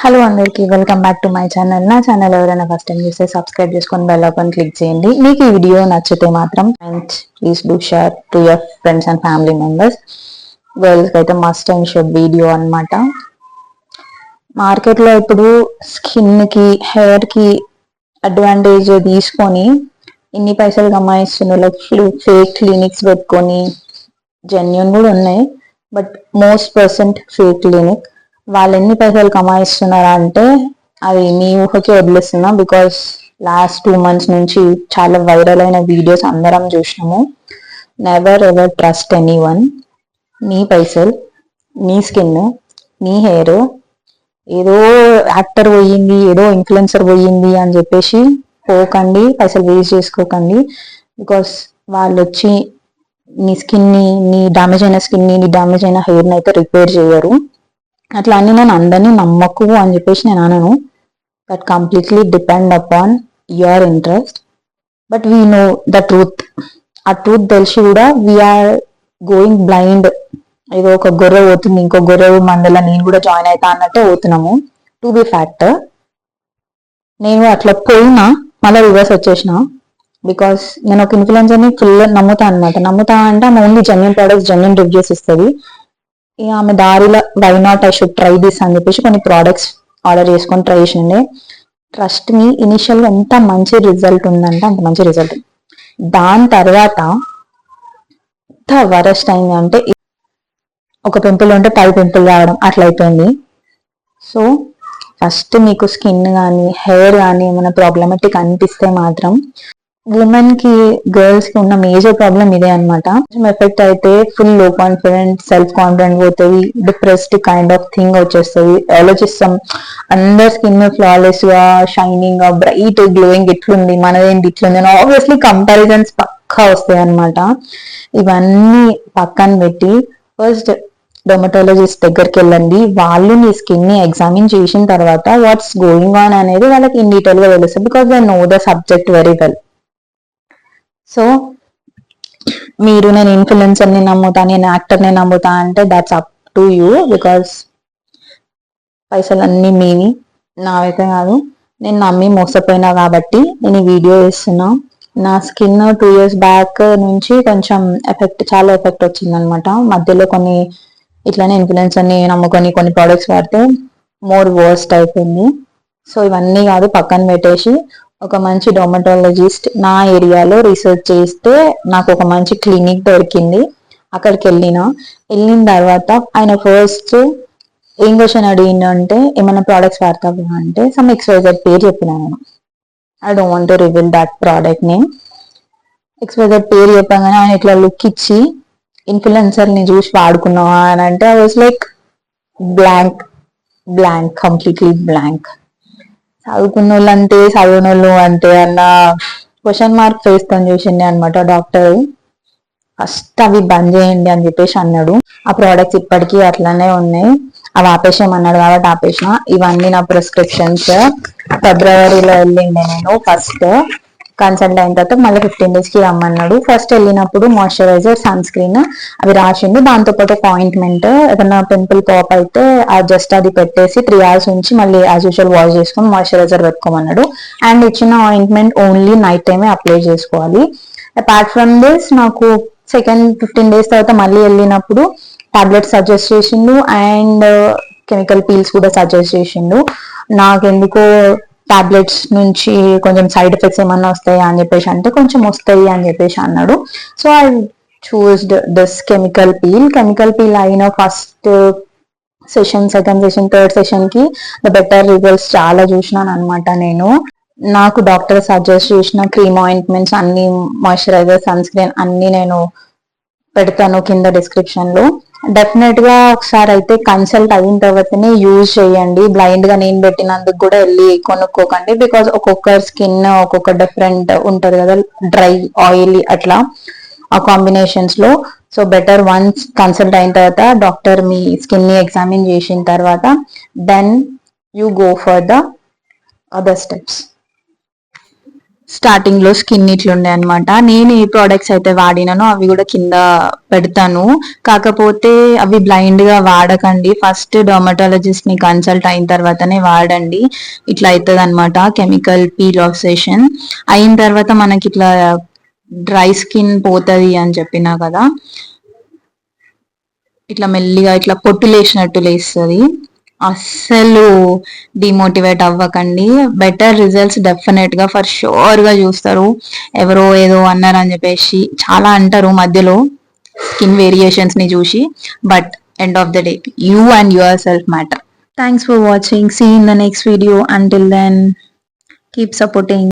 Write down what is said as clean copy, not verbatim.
Hello అందరికి welcome back to my channel. నా channel ఎవరైనా ఫస్ట్ టైం చూస్తే సబ్స్క్రైబ్ చేసుకొని బెల్ ఐకాన్ క్లిక్ చేయండి. మీకు ఈ వీడియో నచ్చితే మాత్రం please do share to your friends and family members. గర్ల్స్కి అయితే మస్ట్ అండ్ షుడ్ వీడియో అనమాట. మార్కెట్లో ఇప్పుడు స్కిన్కి హెయిర్కి అడ్వాంటేజ్ తీసుకొని ఇన్ని పైసలు కమాయిస్తున్నారు. లైక్ ఫేక్ క్లినిక్స్ పెట్టుకొని జెన్యున్ కూడా ఉన్నాయి, but most percent fake clinic. వాళ్ళు ఎన్ని పైసలు కమాయిస్తున్నారా అంటే అది మీ ఊహకి వదిలేస్తున్నా. బికాస్ లాస్ట్ 2 months నుంచి చాలా వైరల్ అయిన వీడియోస్ అందరం చూసినాము. Never ever trust any one. నీ పైసలు, నీ స్కిన్, నీ హెయిర్, ఏదో యాక్టర్ పోయింది, ఏదో ఇన్ఫ్లుయెన్సర్ పోయింది అని చెప్పేసి పోకండి, పైసలు వేస్ట్ చేసుకోకండి. బికాస్ వాళ్ళు వచ్చి నీ స్కిన్ని, నీ డ్యామేజ్ అయిన స్కిన్ని, నీ డ్యామేజ్ అయిన హెయిర్ని అయితే రిపేర్ చేయరు. అట్లా అని నేను అందరినీ నమ్మకు అని చెప్పేసి నేను అనను. That completely depend upon your interest. But we know the truth. ఆ ట్రూత్ తెలిసి కూడా వీఆర్ గోయింగ్ బ్లైండ్. ఏదో ఒక గొర్రె పోతుంది, ఇంకో గొర్రె మందల నేను కూడా జాయిన్ అవుతా అన్నట్టే పోతున్నాము. టు బి ఫ్యాక్ట్, నేను అట్లా పోయినా మళ్ళీ రివర్స్ వచ్చేసిన. బికాస్ నేను ఒక ఇన్ఫ్లుయెన్సర్ని ఫుల్ నమ్ముతా అనమాట. నమ్ముతా అంటే ఆమె only genuine products, genuine reviews ఇస్తుంది. ఇక ఆమె దారిలో why not I should try this అని చెప్పేసి కొన్ని ప్రోడక్ట్స్ ఆర్డర్ చేసుకొని ట్రై చేసిండే. ట్రస్ట్ మీ, ఇనిషియల్గా ఎంత మంచి రిజల్ట్ ఉందంటే అంత మంచి రిజల్ట్. దాని తర్వాత ఎంత వరస్ట్ అయింది అంటే ఒక పింపుల్ ఉంటే 10 పింపుల్ రావడం అట్లా అయిపోయింది. సో ఫస్ట్ మీకు స్కిన్ కానీ హెయిర్ కానీ ఏమైనా ప్రాబ్లమెటిక్ అనిపిస్తే మాత్రం, ఉమెన్ కి గర్ల్స్ కి ఉన్న మేజర్ ప్రాబ్లం ఇదే అనమాట. ఎఫెక్ట్ అయితే ఫుల్ లో కాన్ఫిడెంట్, సెల్ఫ్ కాన్ఫిడెంట్ పోతుంది, డిప్రెస్డ్ కైండ్ ఆఫ్ థింగ్ వచ్చేస్తుంది. ఆలోచిస్తాం అందరి స్కిన్ ఫ్లాలెస్ గా, షైనింగ్ గా, బ్రైట్ గ్లోయింగ్ ఇట్లుంది, మనదేంటి ఇట్లుంది అని ఆబ్వియస్లీ కంపారిజన్స్ పక్కా వస్తాయి అనమాట. ఇవన్నీ పక్కన పెట్టి ఫస్ట్ డెర్మటాలజిస్ట్ దగ్గరికి వెళ్ళండి. వాళ్ళు మీ స్కిన్ ని ఎగ్జామిన్ చేసిన తర్వాత వాట్స్ గోయింగ్ ఆన్ అనేది వాళ్ళకి ఇన్ డీటెయిల్ గా తెలుస్తుంది. Because they know the subject very well. So మీరు నేను ఇన్ఫ్లుయెన్సర్ని నమ్ముతా, నేను యాక్టర్ని నమ్ముతా అంటే that's up to you. Because పైసలు అన్నీ మీవి, నావైతే కాదు. నేను నమ్మి మోసపోయినా కాబట్టి నేను ఈ వీడియో ఇస్తున్నా. నా స్కిన్ 2 years బ్యాక్ నుంచి కొంచెం చాలా ఎఫెక్ట్ వచ్చింది అనమాట. మధ్యలో కొన్ని ఇట్లానే ఇన్ఫ్లుయెన్సర్ని నమ్ముకొని కొన్ని ప్రోడక్ట్స్ వాడితే మోర్ వర్స్ట్ అయిపోయింది. సో ఇవన్నీ కాదు, పక్కన పెట్టేసి ఒక మంచి డర్మటాలజిస్ట్ నా ఏరియాలో రీసెర్చ్ చేస్తే నాకు ఒక మంచి క్లినిక్ దొరికింది. అక్కడికి వెళ్ళిన తర్వాత ఆయన ఫస్ట్ ఏం క్వశ్చన్ అడిగిందంటే ఏమైనా ప్రోడక్ట్స్ వాడతావా అంటే సమ్ XYZ పేరు చెప్పినాను. I don't want to reveal that product name. XYZ పేరు చెప్పగానే ఆయన ఇట్లా లుక్ ఇచ్చి ఇన్ఫ్లుయెన్సర్ని చూసి వాడుకున్నావా అని అంటే I was like blank, completely blank. చదువుకున్న వాళ్ళు అంటే చదివిన వాళ్ళు అంటే అన్న క్వశ్చన్ మార్క్ ఫేస్ తో చూసిండే అనమాట డాక్టర్. ఫస్ట్ అవి బంద్ చేయండి అని చెప్పేసి అన్నాడు. ఆ ప్రోడక్ట్స్ ఇప్పటికీ అట్లానే ఉన్నాయి. అవి ఆపేసామన్నాడు కాబట్టి ఆపేసిన. ఇవన్నీ నా ప్రిస్క్రిప్షన్స్. ఫిబ్రవరిలో వెళ్ళిండే నేను. ఫస్ట్ కన్సల్ట్ అయిన తర్వాత మళ్ళీ 15 days కి రమ్మన్నాడు. ఫస్ట్ వెళ్ళినప్పుడు మాయిశ్చరైజర్, సన్ స్క్రీన్ అవి రాసిండు. దాంతోపాటు ఒక ఆయింట్మెంట్, ఏదైనా పింపుల్ పాప్ అయితే జస్ట్ అది పెట్టేసి 3 hours ఉంచి మళ్ళీ యాజ్ యూజువల్ వాష్ చేసుకొని మాయిశ్చరైజర్ పెట్టుకోమన్నాడు. అండ్ ఇచ్చిన ఆయింట్మెంట్ ఓన్లీ నైట్ టైమే అప్లై చేసుకోవాలి. అపార్ట్ ఫ్రమ్ దిస్ నాకు సెకండ్ 15 days తర్వాత మళ్ళీ వెళ్ళినప్పుడు టాబ్లెట్స్ సజెస్ట్ చేసిండు అండ్ కెమికల్ పీల్స్ కూడా సజెస్ట్ చేసిండు. నాకెందుకో టాబ్లెట్స్ నుంచి కొంచెం సైడ్ ఎఫెక్ట్స్ ఏమన్నా వస్తాయా అని చెప్పేసి అంటే కొంచెం వస్తాయి అని చెప్పేసి అన్నాడు. సో ఐ చూస్డ్ దిస్ కెమికల్ పీల్ అయిన first session, second session, third session కి ద బెటర్ రిజల్ట్స్ చాలా చూసినాను అనమాట. నేను నాకు డాక్టర్ సజెస్ట్ చేసిన క్రీమ్, ఆయింట్మెంట్స్ అన్ని, మాయిశ్చరైజర్, సన్ స్క్రీన్ అన్ని నేను పెడతాను కింద డిస్క్రిప్షన్ లో. డెఫినెట్ గా ఒకసారి అయితే కన్సల్ట్ అయిన తర్వాతనే యూజ్ చేయండి. బ్లైండ్ గా నేను పెట్టినందుకు కూడా వెళ్ళి కొనుక్కోకండి. బికాస్ ఒక్కొక్క స్కిన్ ఒక్కొక్క డిఫరెంట్ ఉంటది కదా, డ్రై, ఆయిలీ అట్లా ఆ కాంబినేషన్స్ లో. సో బెటర్ వన్స్ కన్సల్ట్ అయిన తర్వాత డాక్టర్ మీ స్కిన్ ని ఎగ్జామిన్ చేసిన తర్వాత then you go for the other steps. Starting లో స్కిన్ ఇట్లుండే అనమాట. నేను ఏ ప్రోడక్ట్స్ అయితే వాడినానో అవి కూడా కింద పెడతాను. కాకపోతే అవి బ్లైండ్ గా వాడకండి, ఫస్ట్ డర్మటాలజిస్ట్ ని కన్సల్ట్ అయిన తర్వాతనే వాడండి. ఇట్లా అవుతుంది అనమాట కెమికల్ పీల్ ఆఫ్ సెషన్. అయిన తర్వాత మనకి ఇట్లా డ్రై స్కిన్ పోతుంది అని చెప్పినా కదా, ఇట్లా మెల్లిగా ఇట్లా పొట్టు లేసినట్టు లేస్తుంది. అస్సలు డిమోటివేట్ అవ్వకండి, బెటర్ రిజల్ట్స్ డెఫినెట్ గా ఫర్ షూర్ గా చూస్తారు. ఎవరో ఏదో అన్నారు అని చెప్పేసి చాలా అంటారు మధ్యలో స్కిన్ వేరియేషన్స్ ని చూసి, but end of the day you and yourself matter. Thanks for watching, see in the next video. Until then keep supporting.